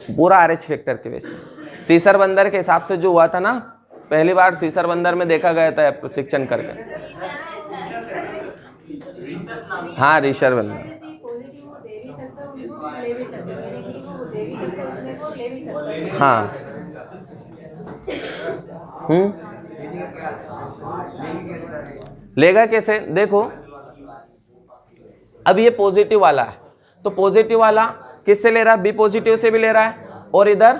पूरा RH फैक्टर के बेस में सीसर बंदर के हिसाब से जो हुआ था ना, पहली बार सीसर बंदर में देखा गया था प्रशिक्षण करके। हाँ, रीशर बंदर। हाँ, लेगा कैसे, देखो अब ये पॉजिटिव वाला है, तो पॉजिटिव वाला किससे ले रहा है, बी पॉजिटिव से भी ले रहा है और इधर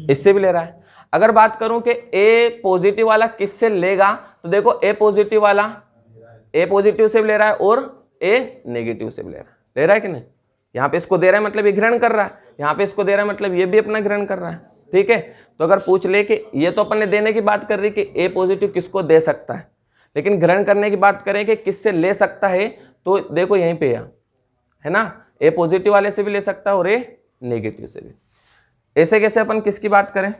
इससे भी ले रहा है। अगर बात करूं कि ए पॉजिटिव वाला किससे लेगा, तो देखो ए पॉजिटिव वाला ए पॉजिटिव से भी ले रहा है और ए नेगेटिव से भी ले रहा है कि नहीं। यहाँ पे इसको दे रहा है मतलब ये ग्रहण कर रहा है, यहाँ पे इसको दे रहा है मतलब ये भी अपना ग्रहण कर रहा है। ठीक है, तो अगर पूछ ले कि ये तो अपन ने देने की बात कर रही कि ए पॉजिटिव किसको दे सकता है, लेकिन ग्रहण करने की बात करें कि किससे ले सकता है, तो देखो यहीं पे है ना, ए पॉजिटिव वाले से भी ले सकता है और ए नेगेटिव से भी। ऐसे कैसे अपन किसकी बात करें,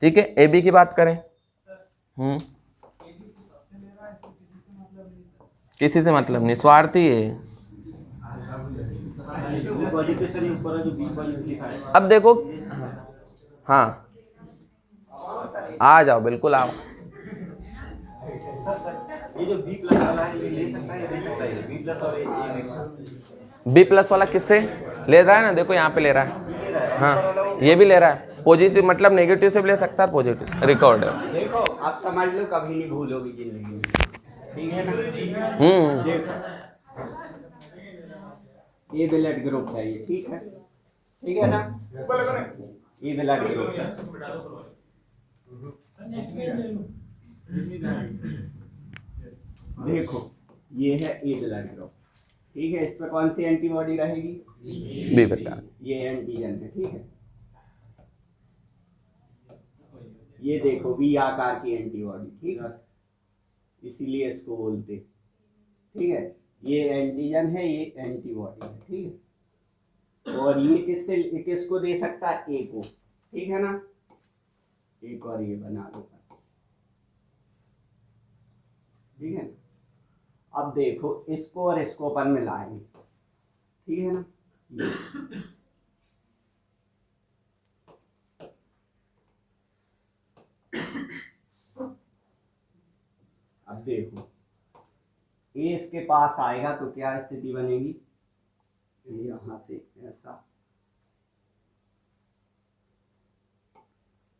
ठीक है, ए बी की बात करें। किसी से मतलब नहीं, स्वार्थी है। अब देखो, हाँ आ जाओ, बिल्कुल आओ। ये जो बी प्लस वाला है ये ले सकता है, ले सकता है बी प्लस और ए। बी प्लस वाला किससे ले रहा है ना, देखो यहाँ पे ले रहा है, हाँ ये भी ले रहा है। पॉजिटिव मतलब नेगेटिव से भी ले सकता है, पॉजिटिव से रिकॉर्ड है। देखो आप समझ लो, कभी नहीं भूलोगी जिंदगी में, ठीक है ना। देखो ये ब्लड ग्रुप है ये, ठीक है ना, ये ब्लड ग्रुप है। देखो ये है ए ब्लड ग्रुप, ठीक है, इस पर कौन सी एंटीबॉडी रहेगी, बी प्रकार, ये एंटीजन है, ठीक है। ये देखो बी आकार की एंटीबॉडी, ठीक है, इसीलिए इसको बोलते, ठीक है। ये एंटीजन है, ये एंटीबॉडी है, ठीक है। और ये किसको दे सकता है, ए को, ठीक है ना। एक और ये बना दो, ठीक है। अब देखो इसको और इसको अपन मिलाएंगे, ठीक है ना। अब देखो ए इसके पास आएगा तो क्या स्थिति बनेगी, यहां से ऐसा,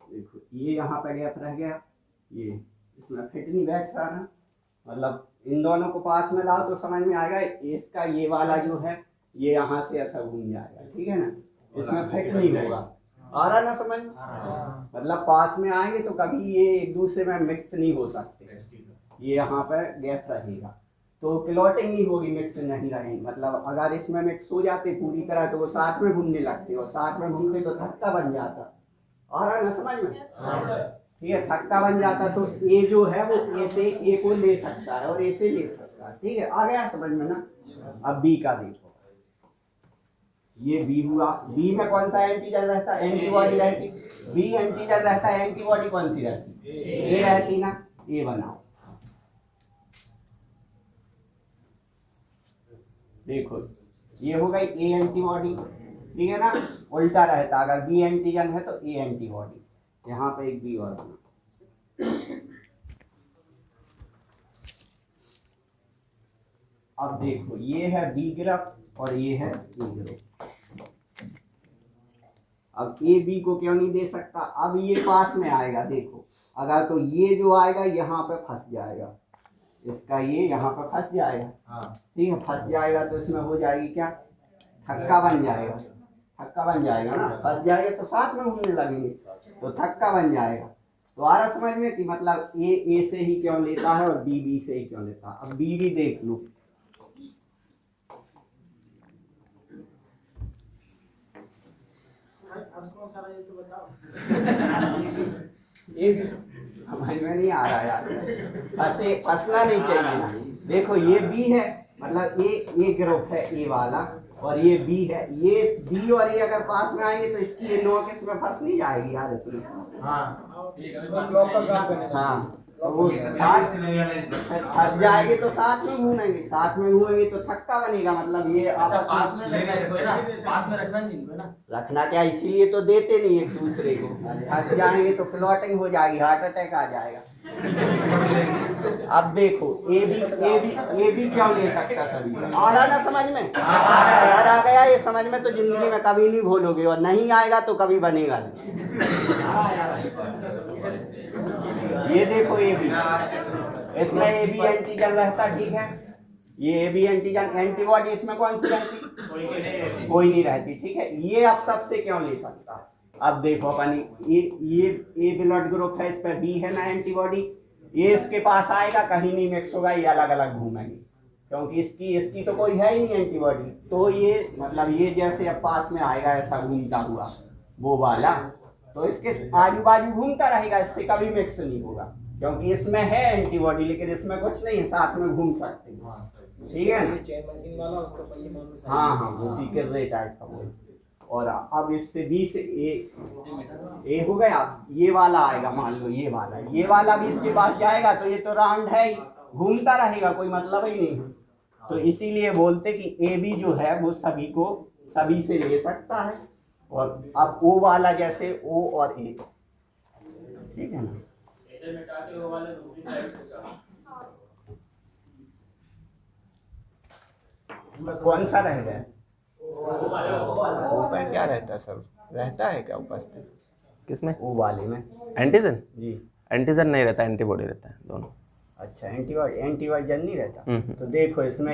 देखो ये यहाँ पे गैप रह गया, ये इसमें फिट नहीं बैठ रहा ना, मतलब इन दोनों को पास में लाओ तो समझ में आएगा। इसका ये वाला जो है ये यहाँ से ऐसा घूम जाएगा, ठीक है ना, इसमें फिट नहीं होगा। आ रहा ना समझ, मतलब पास में आएंगे तो कभी ये एक दूसरे में मिक्स नहीं हो सकते, ये यहाँ पे गैप रहेगा तो क्लॉटिंग नहीं होगी, मिक्स नहीं रहेंगे। मतलब अगर इसमें मिक्स हो जाते पूरी तरह तो वो साथ में घूमने लगते, और साथ में घूमते तो थक्का बन जाता। आ रहा ना समझ में, ठीक है, थक्का बन जाता तो ए जो है वो ए से ए को ले सकता है और ए से ले सकता है, ठीक है। आ गया समझ में ना। अब बी का देखो, ये बी हुआ, बी में कौन सा एंटीजन रहता है, एंटीबॉडी रहती, बी एंटीजन रहता है, एंटीबॉडी कौन सी रहती, ए रहती ना। ए बनाओ, देखो ये हो गई ए एंटीबॉडी, ठीक है ना। उल्टा रहता, अगर बी एंटीजन है तो ए एंटीबॉडी, यहाँ पे एक बी और बना। अब देखो ये है बी ग्रुप और ये है ए ग्रुप, अब ए बी को क्यों नहीं दे सकता? अब ये पास में आएगा, देखो अगर तो ये जो आएगा यहाँ पे फंस जाएगा, इसका ये यहाँ पे फंस जाएगा, ठीक है, फंस जाएगा तो इसमें हो जाएगी क्या, थक्का बन जाएगा, थक्का बन जाएगा ना, फंस जाएगा तो साथ में घूमने लगेंगे तो थक्का बन जाएगा। तो आ रहा समझ में कि मतलब ए से ही क्यों लेता है और बी से ही क्यों लेता है। अब बी देख लो, समझ में नहीं आ रहा यार, फंसना नहीं चाहिए ना। देखो ये बी है, मतलब ये ग्रुप है ए वाला, और ये बी है, ये बी और ये अगर पास में आएंगे तो इसकी ये नोक इसमें फंस नहीं जाएगी यार इसमें। हाँ तो वो साथ फंस जाएगी तो साथ में घूमेंगे, साथ में घूमेंगे तो थक्का बनेगा, मतलब ये आपस में रखना क्या, इसीलिए तो देते नहीं एक दूसरे को, फंस जाएंगे तो प्लॉटिंग हो जाएगी, हार्ट अटैक आ जाएगा। अब देखो ए बी क्यों ले सकता सभी, आ रहा ना समझ में, अगर आ गया ये समझ में तो जिंदगी में कभी नहीं भूलोगे, और नहीं आएगा तो कभी बनेगा नहीं। ये देखो ए बी, इसमें ए बी एंटीजन रहता, ठीक है, ये ए बी एंटीजन एंटीबॉडी इसमें कौन सी रहती, कोई नहीं रहती, ठीक है। ये अब सबसे क्यों ले सकता, अब देखो अपन ये ए ब्लड ग्रुप है, इस पर बी है ना एंटीबॉडी, ये इसके पास आएगा कहीं नहीं मिक्स होगा, ये अलग अलग घूमेंगे क्योंकि इसकी तो कोई है ही नहीं एंटीबॉडी, तो ये मतलब ये जैसे अब पास में आएगा ऐसा घूमता हुआ वो वाला, तो इसके आजू बाजू घूमता रहेगा, इससे कभी मिक्स नहीं होगा क्योंकि इसमें है एंटीबॉडी, लेकिन इसमें कुछ नहीं है, साथ में घूम सकते हैं, ठीक है ना। चेन मशीन वाला उसका पहिए मान लो, हाँ उसी के टाइप का वो। और अब इससे बी से ए हो गया, ये वाला आएगा, मान लो ये वाला भी इसके पास जाएगा तो ये तो राउंड है ही, घूमता रहेगा, कोई मतलब ही नहीं। तो इसीलिए बोलते कि ए बी जो है वो सभी से ले सकता है, और अब ओ वाला जैसे ओ और ए, ठीक है ना। कौन सा रह गया, ऊपर क्या रहता है, सब रहता है क्या उपस्थित किसमें, ओ वाले में एंटीजन, जी, एंटीजन नहीं रहता, एंटीबॉडी रहता है दोनों। अच्छा एंटीबॉडी नहीं रहता। तो देखो इसमें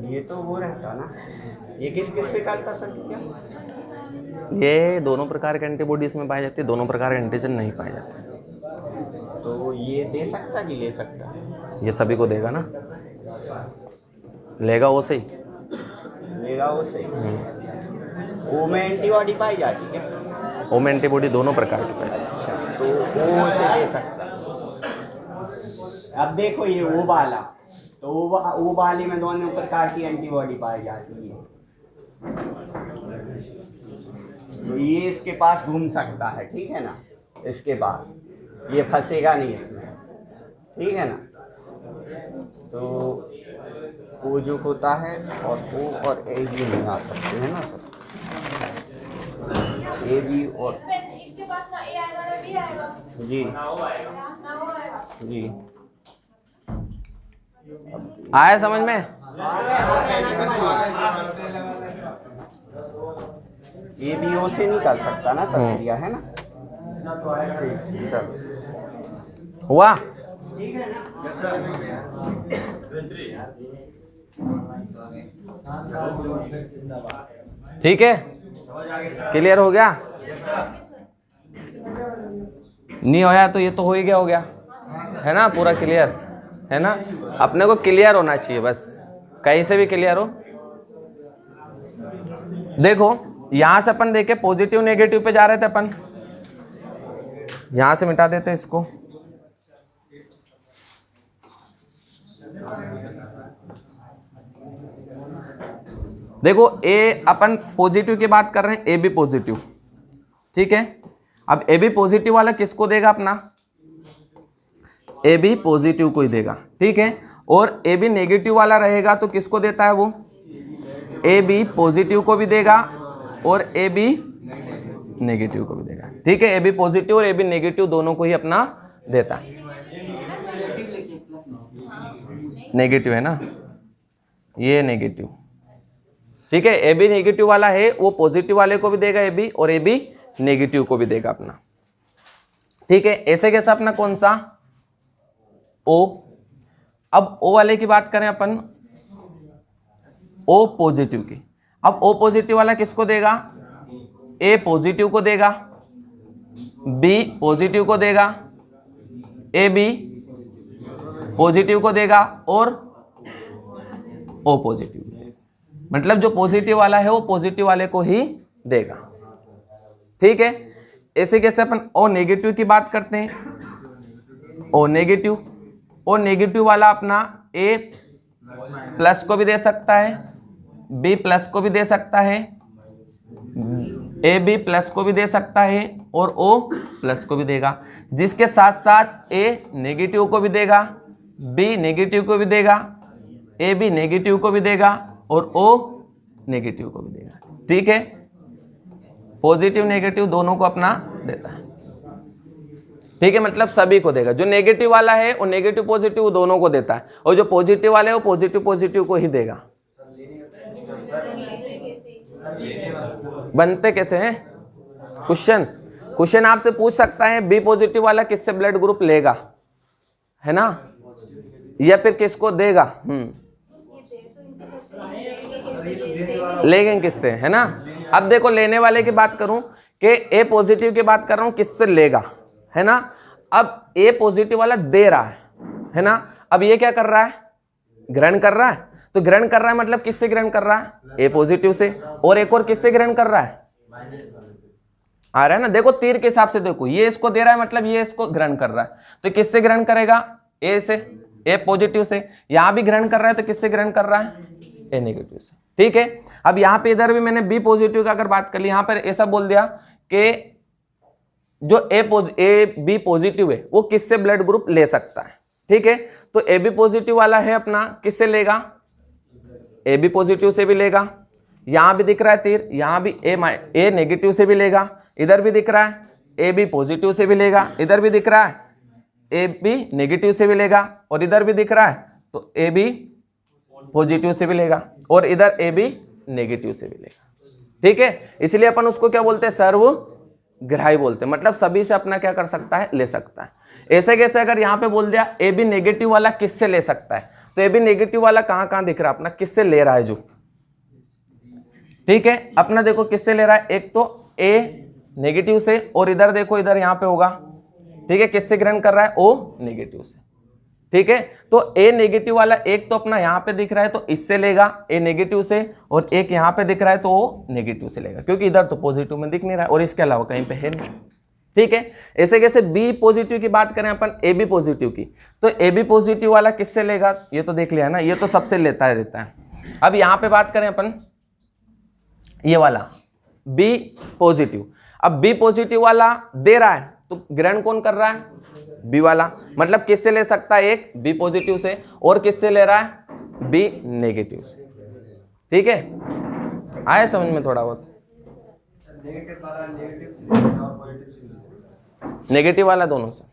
ये तो वो रहता ना, ये किस से करता सर क्या, ये दोनों प्रकार के एंटीबॉडी इसमें पाई जाती है, दोनों प्रकार के एंटीजन नहीं पाए जाते। तो ये दे सकता कि ले सकता, ये सभी को देगा ना, लेगा वो सही, लेगा वो सही। ओ में एंटीबॉडी पाई जाती है, ओ में एंटीबॉडी दोनों प्रकार की पाई जाती है। अच्छा तो ओ से ले सकता। अब देखो ये ओ वाला, तो ओ वाले में दोनों प्रकार की एंटीबॉडी पाई जाती है, तो ये इसके पास घूम सकता है, ठीक है ना, इसके पास ये फंसेगा नहीं इसमें, ठीक है ना। तो ओ जो होता है और ओ और ए भी नहीं आ सकते हैं ना सर, ए बी और इसके पास ना ए आएगा ना बी आएगा, जी ना वो आएगा जी, आया समझ में। ए बी ओ से नहीं कर सकता ना सर, क्रिया है ना, ठीक चलो हुआ, ठीक है, क्लियर हो गया, नहीं होया तो ये तो हो ही गया है ना, पूरा क्लियर है ना। अपने को क्लियर होना चाहिए, बस कहीं से भी क्लियर हो। देखो यहां से अपन देखे पॉजिटिव नेगेटिव पे जा रहे थे अपन, यहां से मिटा देते इसको, देखो ए अपन पॉजिटिव की बात कर रहे हैं, ए बी पॉजिटिव, ठीक है। अब ए बी पॉजिटिव वाला किसको देगा अपना, ए बी पॉजिटिव को ही देगा, ठीक है। और ए बी नेगेटिव वाला रहेगा तो किसको देता है वो, ए बी पॉजिटिव को भी देगा और ए बी नेगेटिव को भी देगा, ठीक है। ए बी पॉजिटिव और ए बी नेगेटिव दोनों को ही अपना देता है, नेगेटिव है ना, ये नेगेटिव, ठीक है। ए बी नेगेटिव वाला है वो पॉजिटिव वाले को भी देगा ए बी, और ए बी नेगेटिव को भी देगा अपना, ठीक है। ऐसे कैसा अपना कौन सा ओ। अब ओ वाले की बात करें अपन, ओ पॉजिटिव की। अब ओ पॉजिटिव वाला किसको देगा? ए पॉजिटिव को देगा, बी पॉजिटिव को देगा, ए बी पॉजिटिव को देगा, और ओ पॉजिटिव को देगा। मतलब जो पॉजिटिव वाला है वो पॉजिटिव वाले को ही देगा, ठीक है। ऐसे कैसे अपन ओ नेगेटिव की बात करते हैं। ओ नेगेटिव वाला अपना ए प्लस को भी दे सकता है, बी प्लस को भी दे सकता है, ए बी प्लस को भी दे सकता है, और ओ प्लस को भी देगा। जिसके साथ साथ ए नेगेटिव को भी देगा, बी नेगेटिव को भी देगा, ए बी नेगेटिव को भी देगा, और ओ नेगेटिव को भी देगा, ठीक है। पॉजिटिव नेगेटिव दोनों को अपना देता है, ठीक है। मतलब सभी को देगा। जो नेगेटिव वाला है वो नेगेटिव पॉजिटिव दोनों को देता है, और जो पॉजिटिव वाले है वो पॉजिटिव पॉजिटिव को ही देगा। बनते कैसे हैं? क्वेश्चन आपसे पूछ सकता है बी पॉजिटिव वाला किससे ब्लड ग्रुप लेगा, है ना, या फिर किसको देगा? लेंगे किससे, है ना। अब देखो लेने वाले की बात करूं कि ए पॉजिटिव की बात कर रहा हूं किससे लेगा, है ना। अब ए पॉजिटिव वाला दे रहा है ना। अब ये क्या कर रहा है? ग्रहण कर रहा है। तो ग्रहण कर रहा है मतलब किससे ग्रहण कर रहा है? ए पॉजिटिव से। और एक और किससे ग्रहण कर रहा है? आ रहा है ना, देखो तीर के हिसाब से देखो, ये इसको दे रहा है मतलब ये इसको ग्रहण कर रहा है। तो किससे ग्रहण करेगा? ए से, ए पॉजिटिव से। यहां भी ग्रहण कर रहा है तो किससे ग्रहण कर रहा है? ए नेगेटिव से, ठीक है। अब यहां पे इधर भी मैंने बी पॉजिटिव का अगर बात कर ली, यहां पर ऐसा बोल दिया कि जो ए बी पॉजिटिव है वो किससे ब्लड ग्रुप ले सकता है, ठीक है। तो ए बी पॉजिटिव वाला है अपना किससे लेगा? ए बी पॉजिटिव से भी लेगा। यहां भी दिख रहा है तीर, यहां भी ए नेगेटिव से भी लेगा, इधर भी दिख रहा है ए बी पॉजिटिव से भी लेगा, इधर भी दिख रहा है ए बी नेगेटिव से भी लेगा, और इधर भी दिख रहा है तो ए बी पॉजिटिव से भी लेगा, और इधर ए बी नेगेटिव से भी लेगा, ठीक है। इसलिए अपन उसको क्या बोलते हैं? सर्वग्राही बोलते हैं। मतलब सभी से अपना क्या कर सकता है? ले सकता है। ऐसे कैसे अगर यहाँ पे बोल दिया ए बी नेगेटिव वाला किससे ले सकता है, तो ए बी नेगेटिव वाला कहाँ ठीक रहा अपना, किससे ले रहा है जो, ठीक है। अपना देखो किससे ले रहा है, एक तो ए नेगेटिव से, और इधर देखो इधर यहाँ पे होगा, ठीक है, किससे ग्रहण कर रहा है? ओ नेगेटिव से, ठीक है। तो ए नेगेटिव वाला एक तो अपना यहाँ पे दिख रहा है तो इससे लेगा ए नेगेटिव से, और एक यहाँ पे दिख रहा है तो ओ नेगेटिव से लेगा, क्योंकि इधर तो पॉजिटिव में दिख नहीं रहा है और इसके अलावा कहीं पे है नहीं, ठीक है। ऐसे कैसे बी पॉजिटिव की बात करें अपन ए बी पॉजिटिव की, तो ए बी पॉजिटिव वाला किससे लेगा? ये तो देख लिया ना, ये तो सबसे लेता है देता है। अब यहाँ पे बात करें अपन ये वाला बी पॉजिटिव। अब बी पॉजिटिव वाला दे रहा है तो ग्रहण कौन कर रहा है? बी वाला। मतलब किससे ले सकता है? एक बी पॉजिटिव से, और किससे ले रहा है? बी नेगेटिव से, ठीक है। आया समझ में थोड़ा बहुत? नेगेटिव वाला दोनों से,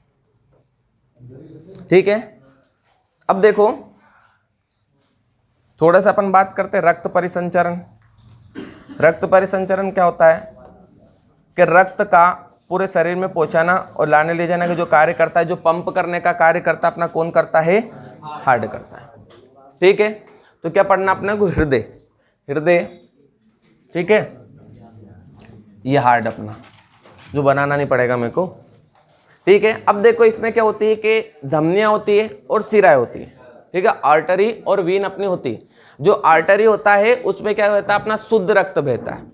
ठीक है। अब देखो थोड़ा सा अपन बात करते हैं रक्त परिसंचरण। रक्त परिसंचरण क्या होता है कि रक्त का पूरे शरीर में पहुंचाना और लाने ले जाने का जो कार्य करता है, जो पंप करने का कार्य करता है अपना कौन करता है? हार्ट करता है, ठीक है। तो क्या पढ़ना अपने को? हृदय, ठीक है। ये हार्ट अपना जो बनाना नहीं पड़ेगा मेरे को, ठीक है। अब देखो इसमें क्या होती है कि धमनियां होती है और सिराएं होती है, ठीक है। आर्टरी और वीन अपनी होती है। जो आर्टरी होता है उसमें क्या होता है? अपना शुद्ध रक्त बहता है,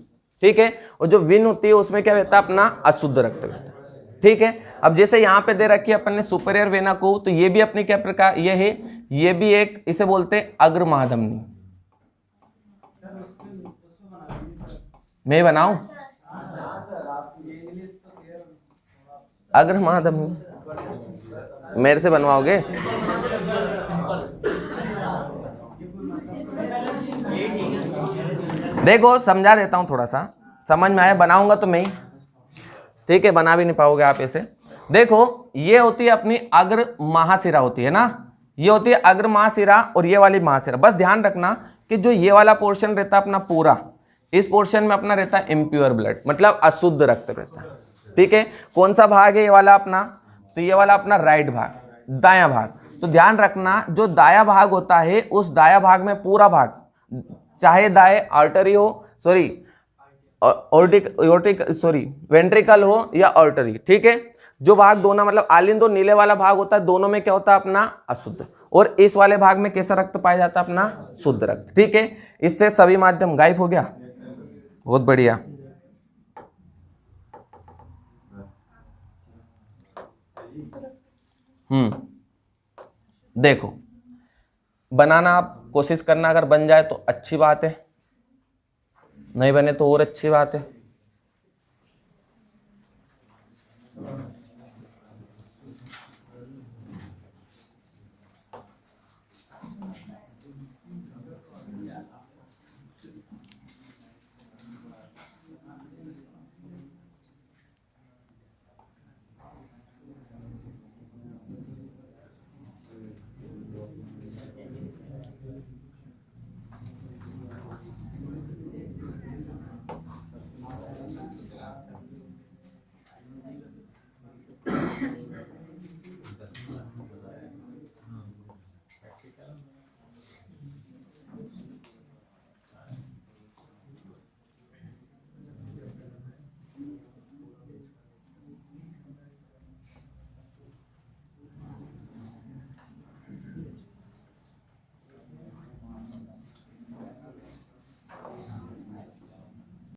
ठीक है। और जो विन होती है उसमें क्या बहता है? अपना अशुद्ध रक्त बहता है, ठीक है। अब जैसे यहाँ पे दे रखी है अपन ने सुपीरियर वेना को, तो ये भी अपनी क्या प्रकार ये है, ये भी एक इसे बोलते हैं अग्र महाधमनी। मैं बनाऊं अग्र महाधमनी? मेरे से बनवाओगे? देखो समझा देता हूं, थोड़ा सा समझ में आया, बनाऊंगा तो मैं ही, ठीक है। बना भी नहीं पाओगे आप ऐसे। देखो ये होती है अपनी अग्र महाशिरा होती है ना, ये होती है अग्र महाशिरा और ये वाली महाशिरा। बस ध्यान रखना कि जो ये वाला पोर्शन रहता है अपना पूरा, इस पोर्शन में अपना रहता है इम्प्योर ब्लड, मतलब अशुद्ध रक्त रहता है। ठीक है, कौन सा भाग है ये वाला अपना? तो ये वाला अपना राइट भाग, दायां भाग। तो ध्यान रखना जो दायां भाग होता है उस दायां भाग में पूरा भाग, चाहे दाएं आर्टरी हो, सॉरी वेंट्रिकल हो या आर्टरी, ठीक है, जो भाग दोनों मतलब आलिंद और नीले वाला भाग होता है, दोनों में क्या होता है अपना अशुद्ध, और इस वाले भाग में कैसा रक्त पाया जाता है अपना शुद्ध रक्त। ठीक है, इससे सभी माध्यम गायब हो गया। बहुत बढ़िया। देखो बनाना आप कोशिश करना, अगर बन जाए तो अच्छी बात है, नहीं बने तो और अच्छी बात है।